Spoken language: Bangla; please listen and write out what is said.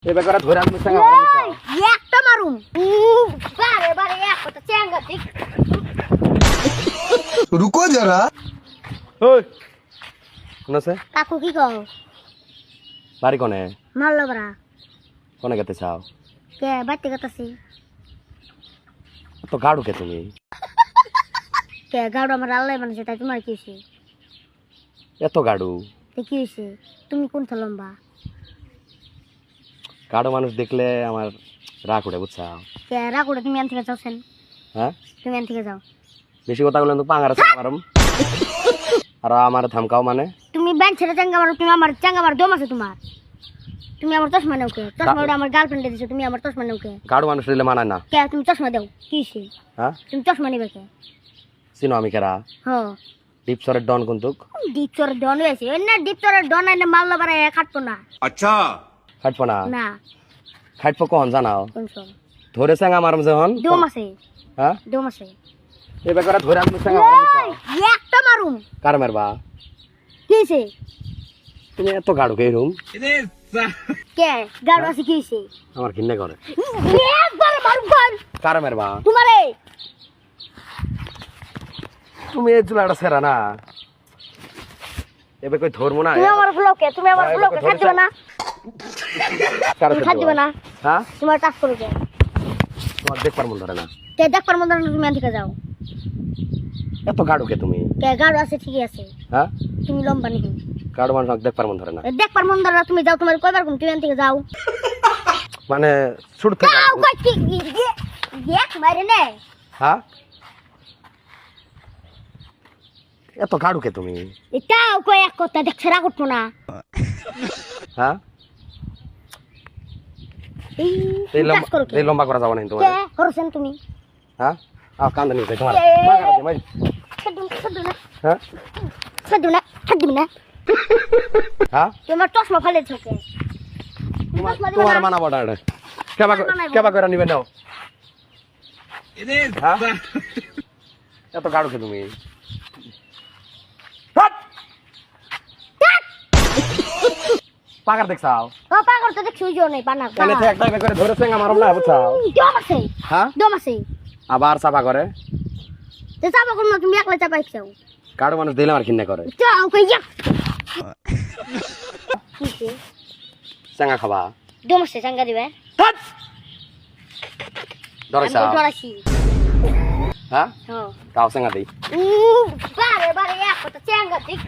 এবার করে ধরে আমি সঙ্গে মারব একটা মারুম বারে বারে একটা চেঙ্গা ঠিক रुको जरा ওই নসে কাকু কি কও বাড়ি কোনে মারলো বড়া কোনে গেতে চাও কে বাইতে গতাছি তো গাড়ু কে তুমি কে গাড়ো আমার আল্লাহ বানাইছে তাই তোমার কি হইছে এত গাড়ু তে কি হইছে তুমি কোন লম্বা গাড়ু মানুষ দেখলে আমার রাগ উঠে বুঝছাও কে রাগুড়ে তুমি আন থেকে যাওছেন হ্যাঁ তুমি আন থেকে যাও বেশি কথা বললে তো পাঙ্গারা চাঙ্গা মারম আর আমার ধামকাও মানে তুমি ব্যাংক ছেড়ে চাঙ্গা মারো তুমি আমার চাঙ্গা মার দম আছে তোমার তুমি আমার চশমা নাও কে চশমা ওটা আমার গার্লফ্রেন্ডে দিছো তুমি আমার চশমা নাও কে গাড়ু মানুষ দিলে মানায় না কে তুমি চশমা দাও কি হইছে হ্যাঁ তুমি চশমা নিবে কে চিনো আমি কেরা হ্যাঁ ডিপসরের ডন কুন্তুক ডিপচরের ডন হয়েছে না ডিপচরের ডন আইলে মারলো বারে কাটতো না अच्छा খাটবো না না খাটবো কখন জানাও কোন সব ধরে চাঙ্গা মারম যখন দম আছে হ্যাঁ দম আছে এবার করে ধরে আমি চাঙ্গা মারম একটা মারুম কার মারবা কি হইছে তুমি এত গাড়ু কে রুম কে গাড়ো আছে কি হইছে আমার ঘিন্নে করে একবার মারুম কোন কার মারবা তোমারে তুমি এই চুলাটা সেরা না এবার কই ধরবো না তুমি আমার ব্লকে তুমি আমার হ্যাঁ, ব্লকে এবার খাদ দিবে না কার তুমি খাদ দিবে না হ্যাঁ তোমার টাচ করে কে তোমার দেখবার মন ধরে না কে দেখবার মন ধরে না, তুমি আন থেকে যাও এত গাড়ু কে তুমি কে গাড়ো আছে ঠিকই আছে হ্যাঁ তুমি লম্বা নাকি গাড়ু মানুষ দেখবার মন ধরে না দেখবার মন ধরে না, তুমি যাও তোমার কয়বার কোন তুমি আন থেকে যাও মানে ছোট থেকে যাও কই কি দেখ মারে নে হ্যাঁ এত গাড়ু কে তুমি এটাও কই এক কথা দেখছ রাগ উঠতো না হ্যাঁ এই এই টাচ করো কি লম্বা করা যাবে না তোমার কে করছেন তুমি হ্যাঁ কান্দা নিয়ে তোমার এ- মাগার দে, মাই। ছাড়ু না হ্যাঁ ছাড়ু না হ্যাঁ তোমার চশমা ফেলে ছোকে তোমার মানাবো না এটা কেবা করে নিবে নাও হ্যাঁ এত গাড়ু কে তুমি হাট! পাকার দেখছাও ও পাগল তো দেখছি ওই নেই বানা এনে থেকে একটা করে ধরেছে আমারও না বুঝছাও দম আছে হ্যাঁ দম আছে আবার চাপা করে তো চাপা কোন তুমি একলা চাপাই খাও গাড়ু মানুষ দিলে আমার কিনে করে যাও কই যা চাঙ্গা খাবা দম আছে চাঙ্গা দিবে ধরেছাও ডরাছি হ্যাঁ হ্যাঁ তাও চাঙ্গা দিই বারে বারে একটা চাঙ্গা ঠিক